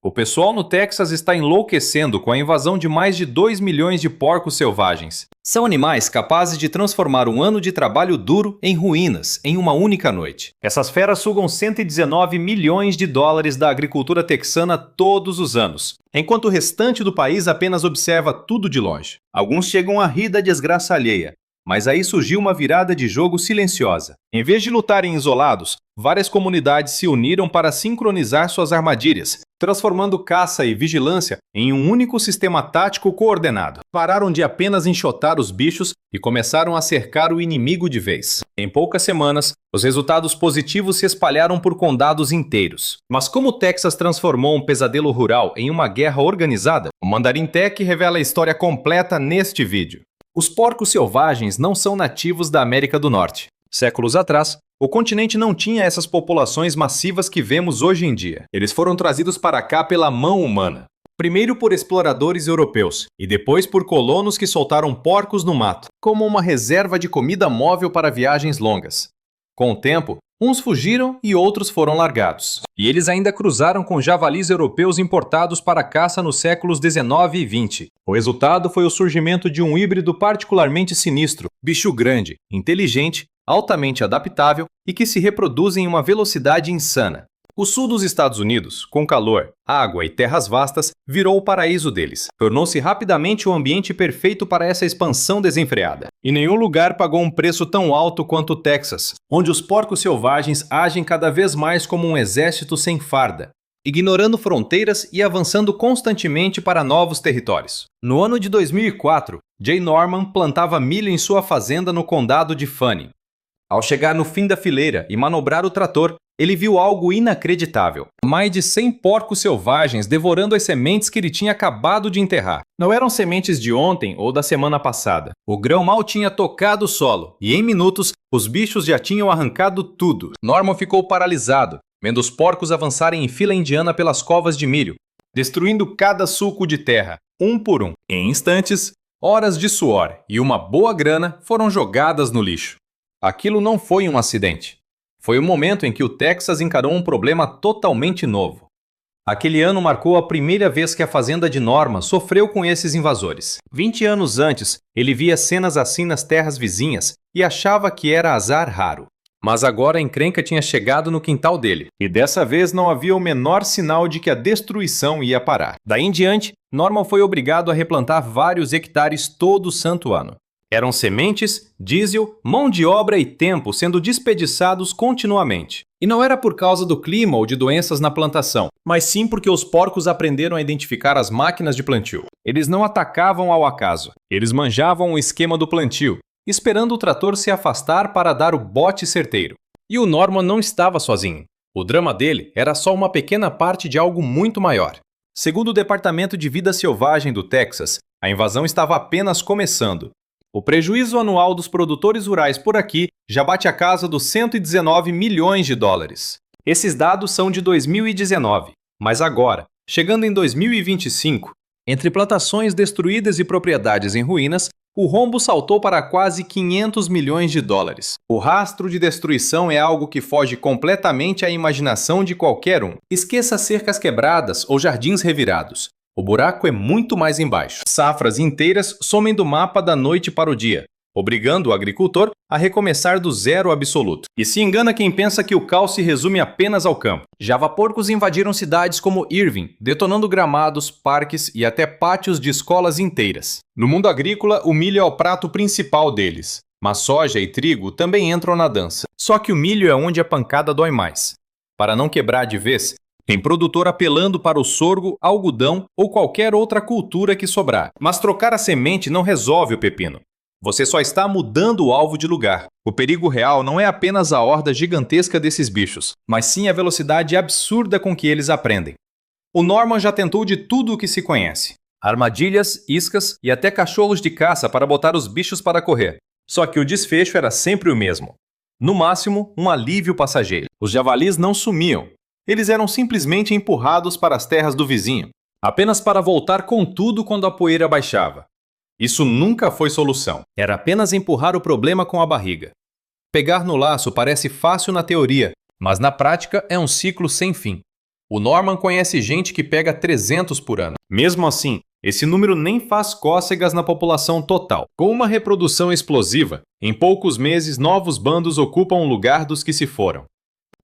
O pessoal no Texas está enlouquecendo com a invasão de mais de 2 milhões de porcos selvagens. São animais capazes de transformar um ano de trabalho duro em ruínas em uma única noite. Essas feras sugam 119 milhões de dólares da agricultura texana todos os anos, enquanto o restante do país apenas observa tudo de longe. Alguns chegam a rir da desgraça alheia, mas aí surgiu uma virada de jogo silenciosa. Em vez de lutarem isolados, várias comunidades se uniram para sincronizar suas armadilhas, transformando caça e vigilância em um único sistema tático coordenado. Pararam de apenas enxotar os bichos e começaram a cercar o inimigo de vez. Em poucas semanas, os resultados positivos se espalharam por condados inteiros. Mas como o Texas transformou um pesadelo rural em uma guerra organizada, o Mandarim Tech revela a história completa neste vídeo. Os porcos selvagens não são nativos da América do Norte. Séculos atrás, o continente não tinha essas populações massivas que vemos hoje em dia. Eles foram trazidos para cá pela mão humana. Primeiro por exploradores europeus, e depois por colonos que soltaram porcos no mato, como uma reserva de comida móvel para viagens longas. Com o tempo, uns fugiram e outros foram largados. E eles ainda cruzaram com javalis europeus importados para caça nos séculos 19 e 20. O resultado foi o surgimento de um híbrido particularmente sinistro, bicho grande, inteligente, altamente adaptável e que se reproduz em uma velocidade insana. O sul dos Estados Unidos, com calor, água e terras vastas, virou o paraíso deles. Tornou-se rapidamente o ambiente perfeito para essa expansão desenfreada. E nenhum lugar pagou um preço tão alto quanto o Texas, onde os porcos selvagens agem cada vez mais como um exército sem farda, ignorando fronteiras e avançando constantemente para novos territórios. No ano de 2004, Jay Norman plantava milho em sua fazenda no condado de Fannin. Ao chegar no fim da fileira e manobrar o trator, ele viu algo inacreditável. Mais de 100 porcos selvagens devorando as sementes que ele tinha acabado de enterrar. Não eram sementes de ontem ou da semana passada. O grão mal tinha tocado o solo, e em minutos, os bichos já tinham arrancado tudo. Norman ficou paralisado, vendo os porcos avançarem em fila indiana pelas covas de milho, destruindo cada sulco de terra, um por um. Em instantes, horas de suor e uma boa grana foram jogadas no lixo. Aquilo não foi um acidente. Foi o momento em que o Texas encarou um problema totalmente novo. Aquele ano marcou a primeira vez que a fazenda de Norman sofreu com esses invasores. 20 anos antes, ele via cenas assim nas terras vizinhas e achava que era azar raro. Mas agora a encrenca tinha chegado no quintal dele, e dessa vez não havia o menor sinal de que a destruição ia parar. Daí em diante, Norman foi obrigado a replantar vários hectares todo santo ano. Eram sementes, diesel, mão de obra e tempo sendo desperdiçados continuamente. E não era por causa do clima ou de doenças na plantação, mas sim porque os porcos aprenderam a identificar as máquinas de plantio. Eles não atacavam ao acaso. Eles manjavam o esquema do plantio, esperando o trator se afastar para dar o bote certeiro. E o Norman não estava sozinho. O drama dele era só uma pequena parte de algo muito maior. Segundo o Departamento de Vida Selvagem do Texas, a invasão estava apenas começando. O prejuízo anual dos produtores rurais por aqui já bate a casa dos 119 milhões de dólares. Esses dados são de 2019, mas agora, chegando em 2025, entre plantações destruídas e propriedades em ruínas, o rombo saltou para quase 500 milhões de dólares. O rastro de destruição é algo que foge completamente à imaginação de qualquer um. Esqueça cercas quebradas ou jardins revirados. O buraco é muito mais embaixo. Safras inteiras somem do mapa da noite para o dia, obrigando o agricultor a recomeçar do zero absoluto. E se engana quem pensa que o caos se resume apenas ao campo. Javaporcos invadiram cidades como Irving, detonando gramados, parques e até pátios de escolas inteiras. No mundo agrícola, o milho é o prato principal deles, mas soja e trigo também entram na dança. Só que o milho é onde a pancada dói mais. Para não quebrar de vez, tem produtor apelando para o sorgo, algodão ou qualquer outra cultura que sobrar. Mas trocar a semente não resolve o pepino. Você só está mudando o alvo de lugar. O perigo real não é apenas a horda gigantesca desses bichos, mas sim a velocidade absurda com que eles aprendem. O Norman já tentou de tudo o que se conhece. Armadilhas, iscas e até cachorros de caça para botar os bichos para correr. Só que o desfecho era sempre o mesmo. No máximo, um alívio passageiro. Os javalis não sumiam. Eles eram simplesmente empurrados para as terras do vizinho, apenas para voltar com tudo quando a poeira baixava. Isso nunca foi solução. Era apenas empurrar o problema com a barriga. Pegar no laço parece fácil na teoria, mas na prática é um ciclo sem fim. O Norman conhece gente que pega 300 por ano. Mesmo assim, esse número nem faz cócegas na população total. Com uma reprodução explosiva, em poucos meses novos bandos ocupam o lugar dos que se foram.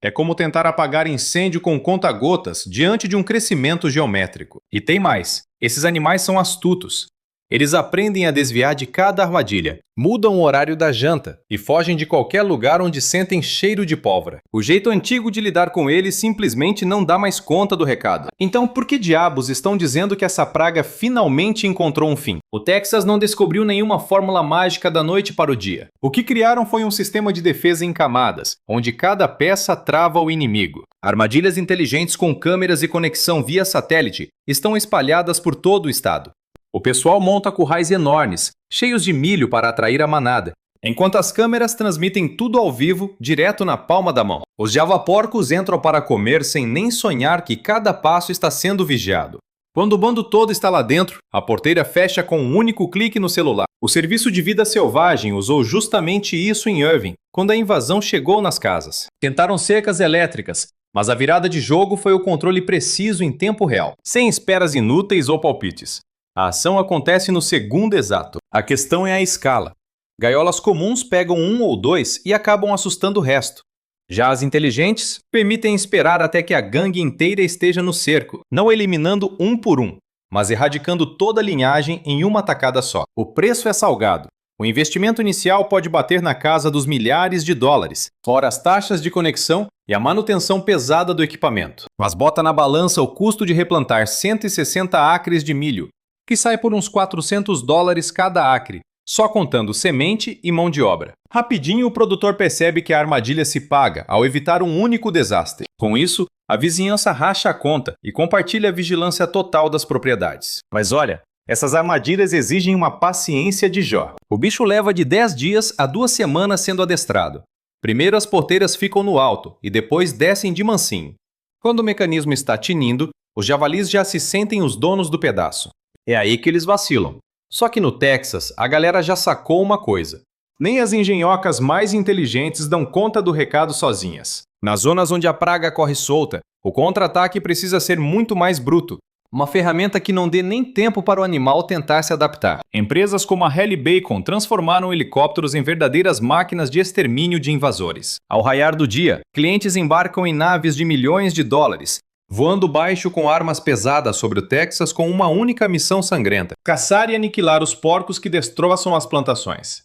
É como tentar apagar incêndio com conta-gotas diante de um crescimento geométrico. E tem mais, esses animais são astutos. Eles aprendem a desviar de cada armadilha, mudam o horário da janta e fogem de qualquer lugar onde sentem cheiro de pólvora. O jeito antigo de lidar com eles simplesmente não dá mais conta do recado. Então, por que diabos estão dizendo que essa praga finalmente encontrou um fim? O Texas não descobriu nenhuma fórmula mágica da noite para o dia. O que criaram foi um sistema de defesa em camadas, onde cada peça trava o inimigo. Armadilhas inteligentes com câmeras e conexão via satélite estão espalhadas por todo o estado. O pessoal monta currais enormes, cheios de milho para atrair a manada, enquanto as câmeras transmitem tudo ao vivo, direto na palma da mão. Os javaporcos entram para comer sem nem sonhar que cada passo está sendo vigiado. Quando o bando todo está lá dentro, a porteira fecha com um único clique no celular. O Serviço de Vida Selvagem usou justamente isso em Irving, quando a invasão chegou nas casas. Tentaram cercas elétricas, mas a virada de jogo foi o controle preciso em tempo real, sem esperas inúteis ou palpites. A ação acontece no segundo exato. A questão é a escala. Gaiolas comuns pegam um ou dois e acabam assustando o resto. Já as inteligentes permitem esperar até que a gangue inteira esteja no cerco, não eliminando um por um, mas erradicando toda a linhagem em uma tacada só. O preço é salgado. O investimento inicial pode bater na casa dos milhares de dólares, fora as taxas de conexão e a manutenção pesada do equipamento. Mas bota na balança o custo de replantar 160 acres de milho, que sai por uns 400 dólares cada acre, só contando semente e mão de obra. Rapidinho o produtor percebe que a armadilha se paga ao evitar um único desastre. Com isso, a vizinhança racha a conta e compartilha a vigilância total das propriedades. Mas olha, essas armadilhas exigem uma paciência de Jó. O bicho leva de 10 dias a 2 semanas sendo adestrado. Primeiro as porteiras ficam no alto e depois descem de mansinho. Quando o mecanismo está tinindo, os javalis já se sentem os donos do pedaço. É aí que eles vacilam. Só que no Texas, a galera já sacou uma coisa. Nem as engenhocas mais inteligentes dão conta do recado sozinhas. Nas zonas onde a praga corre solta, o contra-ataque precisa ser muito mais bruto. Uma ferramenta que não dê nem tempo para o animal tentar se adaptar. Empresas como a Halliburton transformaram helicópteros em verdadeiras máquinas de extermínio de invasores. Ao raiar do dia, clientes embarcam em naves de milhões de dólares, voando baixo com armas pesadas sobre o Texas com uma única missão sangrenta: caçar e aniquilar os porcos que destroçam as plantações.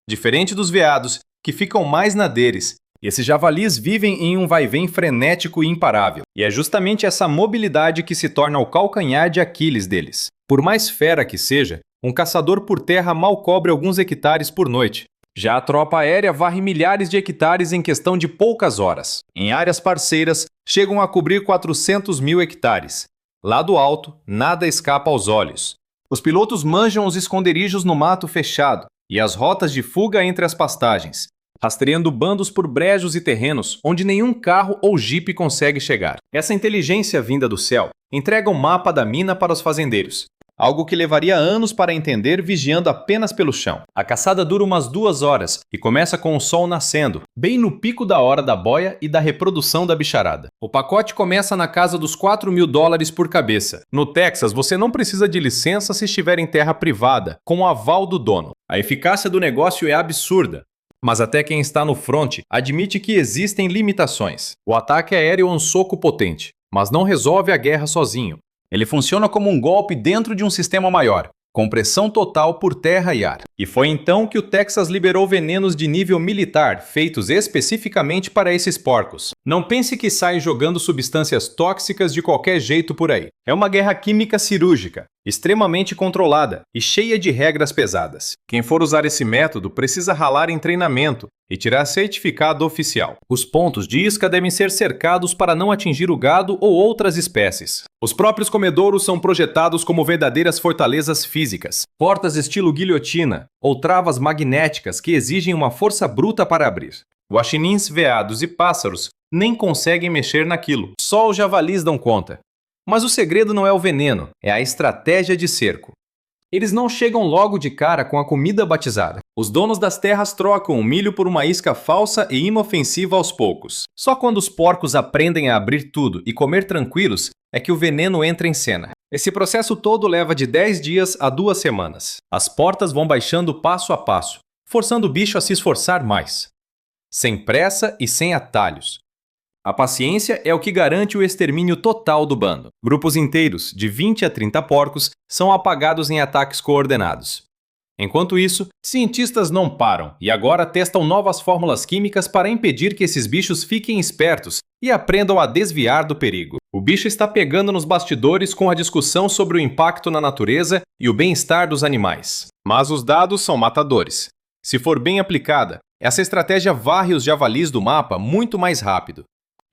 Diferente dos veados, que ficam mais na deles, esses javalis vivem em um vai-vem frenético e imparável. E é justamente essa mobilidade que se torna o calcanhar de Aquiles deles. Por mais fera que seja, um caçador por terra mal cobre alguns hectares por noite. Já a tropa aérea varre milhares de hectares em questão de poucas horas. Em áreas parceiras, chegam a cobrir 400 mil hectares. Lá do alto, nada escapa aos olhos. Os pilotos manjam os esconderijos no mato fechado e as rotas de fuga entre as pastagens, rastreando bandos por brejos e terrenos onde nenhum carro ou jipe consegue chegar. Essa inteligência vinda do céu entrega um mapa da mina para os fazendeiros, algo que levaria anos para entender vigiando apenas pelo chão. A caçada dura umas 2 horas e começa com o sol nascendo, bem no pico da hora da boia e da reprodução da bicharada. O pacote começa na casa dos 4 mil dólares por cabeça. No Texas, você não precisa de licença se estiver em terra privada, com o aval do dono. A eficácia do negócio é absurda. Mas até quem está no fronte admite que existem limitações. O ataque aéreo é um soco potente, mas não resolve a guerra sozinho. Ele funciona como um golpe dentro de um sistema maior, com pressão total por terra e ar. E foi então que o Texas liberou venenos de nível militar, feitos especificamente para esses porcos. Não pense que sai jogando substâncias tóxicas de qualquer jeito por aí. É uma guerra química cirúrgica, extremamente controlada e cheia de regras pesadas. Quem for usar esse método precisa ralar em treinamento e tirar certificado oficial. Os pontos de isca devem ser cercados para não atingir o gado ou outras espécies. Os próprios comedouros são projetados como verdadeiras fortalezas físicas, portas estilo guilhotina ou travas magnéticas que exigem uma força bruta para abrir. Guaxinins, veados e pássaros nem conseguem mexer naquilo, só os javalis dão conta. Mas o segredo não é o veneno, é a estratégia de cerco. Eles não chegam logo de cara com a comida batizada. Os donos das terras trocam o milho por uma isca falsa e inofensiva aos poucos. Só quando os porcos aprendem a abrir tudo e comer tranquilos é que o veneno entra em cena. Esse processo todo leva de 10 dias a 2 semanas. As portas vão baixando passo a passo, forçando o bicho a se esforçar mais. Sem pressa e sem atalhos. A paciência é o que garante o extermínio total do bando. Grupos inteiros, de 20 a 30 porcos, são apagados em ataques coordenados. Enquanto isso, cientistas não param e agora testam novas fórmulas químicas para impedir que esses bichos fiquem espertos e aprendam a desviar do perigo. O bicho está pegando nos bastidores com a discussão sobre o impacto na natureza e o bem-estar dos animais. Mas os dados são matadores. Se for bem aplicada, essa estratégia varre os javalis do mapa muito mais rápido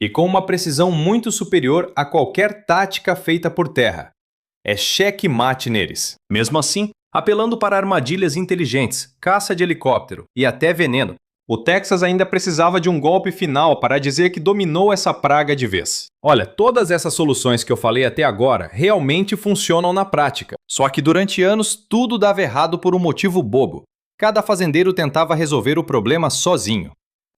e com uma precisão muito superior a qualquer tática feita por terra. É cheque-mate neles. Mesmo assim, apelando para armadilhas inteligentes, caça de helicóptero e até veneno, o Texas ainda precisava de um golpe final para dizer que dominou essa praga de vez. Olha, todas essas soluções que eu falei até agora realmente funcionam na prática. Só que durante anos tudo dava errado por um motivo bobo. Cada fazendeiro tentava resolver o problema sozinho.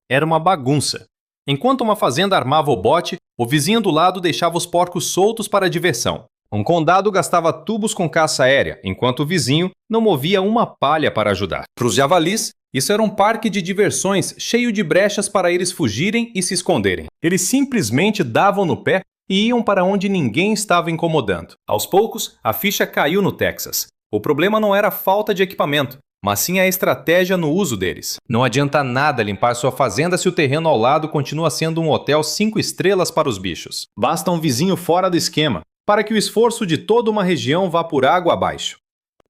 Era uma bagunça. Enquanto uma fazenda armava o bote, o vizinho do lado deixava os porcos soltos para diversão. Um condado gastava tubos com caça aérea, enquanto o vizinho não movia uma palha para ajudar. Para os javalis, isso era um parque de diversões cheio de brechas para eles fugirem e se esconderem. Eles simplesmente davam no pé e iam para onde ninguém estava incomodando. Aos poucos, a ficha caiu no Texas. O problema não era a falta de equipamento, mas sim a estratégia no uso deles. Não adianta nada limpar sua fazenda se o terreno ao lado continua sendo um hotel 5 estrelas para os bichos. Basta um vizinho fora do esquema para que o esforço de toda uma região vá por água abaixo.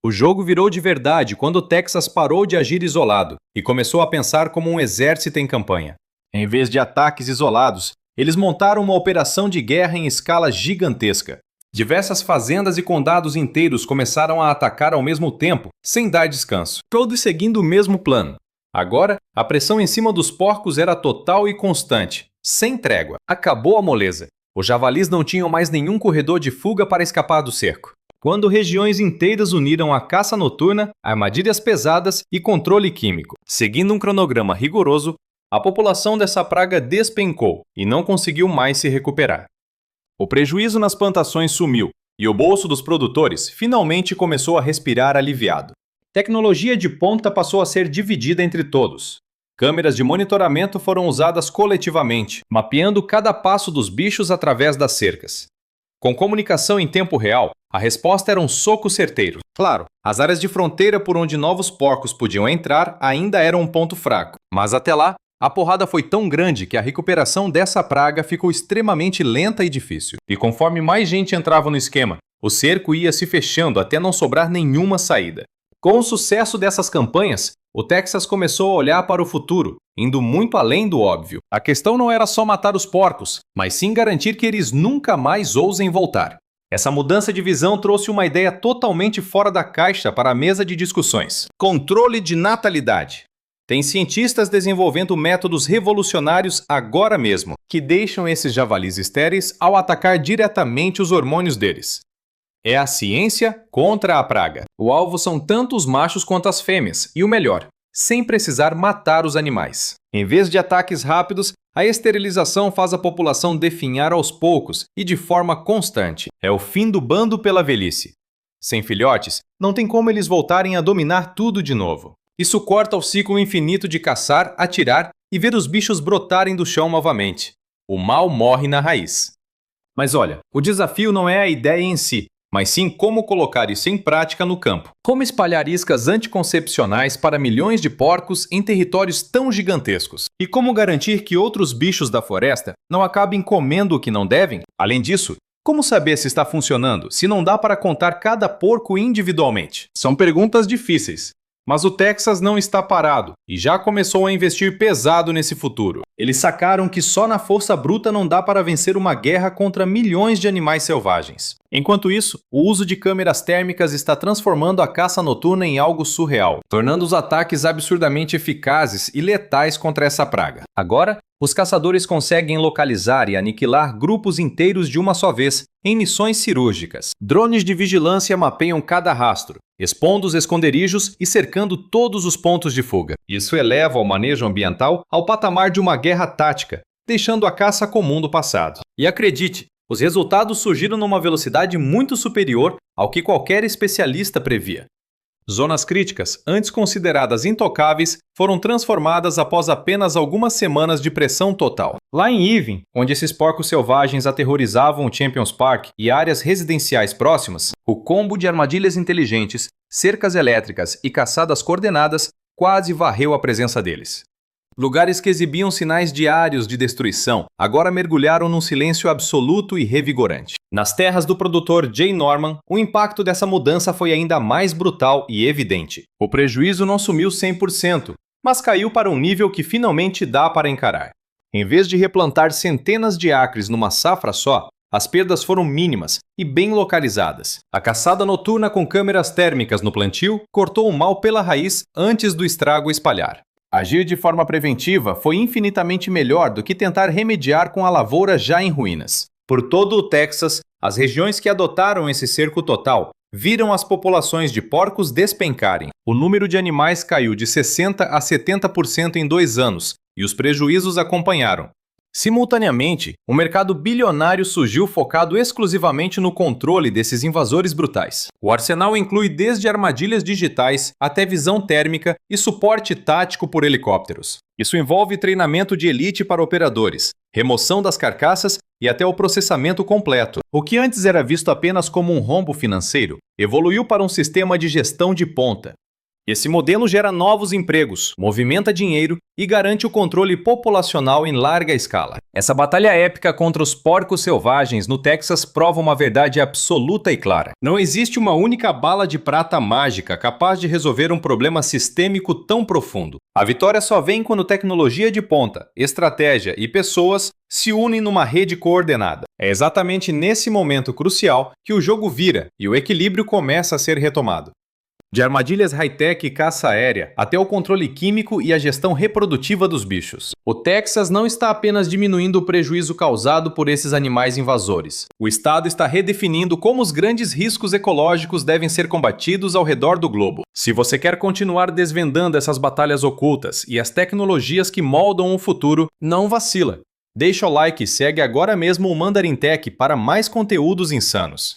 O jogo virou de verdade quando o Texas parou de agir isolado e começou a pensar como um exército em campanha. Em vez de ataques isolados, eles montaram uma operação de guerra em escala gigantesca. Diversas fazendas e condados inteiros começaram a atacar ao mesmo tempo, sem dar descanso, todos seguindo o mesmo plano. Agora, a pressão em cima dos porcos era total e constante, sem trégua. Acabou a moleza. Os javalis não tinham mais nenhum corredor de fuga para escapar do cerco. Quando regiões inteiras uniram a caça noturna, armadilhas pesadas e controle químico, seguindo um cronograma rigoroso, a população dessa praga despencou e não conseguiu mais se recuperar. O prejuízo nas plantações sumiu e o bolso dos produtores finalmente começou a respirar aliviado. Tecnologia de ponta passou a ser dividida entre todos. Câmeras de monitoramento foram usadas coletivamente, mapeando cada passo dos bichos através das cercas. Com comunicação em tempo real, a resposta era um soco certeiro. Claro, as áreas de fronteira por onde novos porcos podiam entrar ainda eram um ponto fraco, mas até lá, a porrada foi tão grande que a recuperação dessa praga ficou extremamente lenta e difícil. E conforme mais gente entrava no esquema, o cerco ia se fechando até não sobrar nenhuma saída. Com o sucesso dessas campanhas, o Texas começou a olhar para o futuro, indo muito além do óbvio. A questão não era só matar os porcos, mas sim garantir que eles nunca mais ousem voltar. Essa mudança de visão trouxe uma ideia totalmente fora da caixa para a mesa de discussões. Controle de natalidade. Tem cientistas desenvolvendo métodos revolucionários agora mesmo, que deixam esses javalis estéreis ao atacar diretamente os hormônios deles. É a ciência contra a praga. O alvo são tanto os machos quanto as fêmeas, e o melhor, sem precisar matar os animais. Em vez de ataques rápidos, a esterilização faz a população definhar aos poucos e de forma constante. É o fim do bando pela velhice. Sem filhotes, não tem como eles voltarem a dominar tudo de novo. Isso corta o ciclo infinito de caçar, atirar e ver os bichos brotarem do chão novamente. O mal morre na raiz. Mas olha, o desafio não é a ideia em si, mas sim como colocar isso em prática no campo. Como espalhar iscas anticoncepcionais para milhões de porcos em territórios tão gigantescos? E como garantir que outros bichos da floresta não acabem comendo o que não devem? Além disso, como saber se está funcionando se não dá para contar cada porco individualmente? São perguntas difíceis. Mas o Texas não está parado e já começou a investir pesado nesse futuro. Eles sacaram que só na força bruta não dá para vencer uma guerra contra milhões de animais selvagens. Enquanto isso, o uso de câmeras térmicas está transformando a caça noturna em algo surreal, tornando os ataques absurdamente eficazes e letais contra essa praga. Agora, Os caçadores conseguem localizar e aniquilar grupos inteiros de uma só vez, em missões cirúrgicas. Drones de vigilância mapeiam cada rastro, expondo os esconderijos e cercando todos os pontos de fuga. Isso eleva o manejo ambiental ao patamar de uma guerra tática, deixando a caça comum do passado. E acredite, os resultados surgiram numa velocidade muito superior ao que qualquer especialista previa. Zonas críticas, antes consideradas intocáveis, foram transformadas após apenas algumas semanas de pressão total. Lá em Yevin, onde esses porcos selvagens aterrorizavam o Champions Park e áreas residenciais próximas, o combo de armadilhas inteligentes, cercas elétricas e caçadas coordenadas quase varreu a presença deles. Lugares que exibiam sinais diários de destruição agora mergulharam num silêncio absoluto e revigorante. Nas terras do produtor Jay Norman, o impacto dessa mudança foi ainda mais brutal e evidente. O prejuízo não sumiu 100%, mas caiu para um nível que finalmente dá para encarar. Em vez de replantar centenas de acres numa safra só, as perdas foram mínimas e bem localizadas. A caçada noturna com câmeras térmicas no plantio cortou o mal pela raiz antes do estrago espalhar. Agir de forma preventiva foi infinitamente melhor do que tentar remediar com a lavoura já em ruínas. Por todo o Texas, as regiões que adotaram esse cerco total viram as populações de porcos despencarem. O número de animais caiu de 60% a 70% em 2 anos, e os prejuízos acompanharam. Simultaneamente, um mercado bilionário surgiu focado exclusivamente no controle desses invasores brutais. O arsenal inclui desde armadilhas digitais até visão térmica e suporte tático por helicópteros. Isso envolve treinamento de elite para operadores, remoção das carcaças e até o processamento completo. O que antes era visto apenas como um rombo financeiro, evoluiu para um sistema de gestão de ponta. Esse modelo gera novos empregos, movimenta dinheiro e garante o controle populacional em larga escala. Essa batalha épica contra os porcos selvagens no Texas prova uma verdade absoluta e clara. Não existe uma única bala de prata mágica capaz de resolver um problema sistêmico tão profundo. A vitória só vem quando tecnologia de ponta, estratégia e pessoas se unem numa rede coordenada. É exatamente nesse momento crucial que o jogo vira e o equilíbrio começa a ser retomado. De armadilhas high-tech e caça aérea, até o controle químico e a gestão reprodutiva dos bichos. O Texas não está apenas diminuindo o prejuízo causado por esses animais invasores. O estado está redefinindo como os grandes riscos ecológicos devem ser combatidos ao redor do globo. Se você quer continuar desvendando essas batalhas ocultas e as tecnologias que moldam o futuro, não vacila. Deixa o like e segue agora mesmo o Mandarin Tech para mais conteúdos insanos.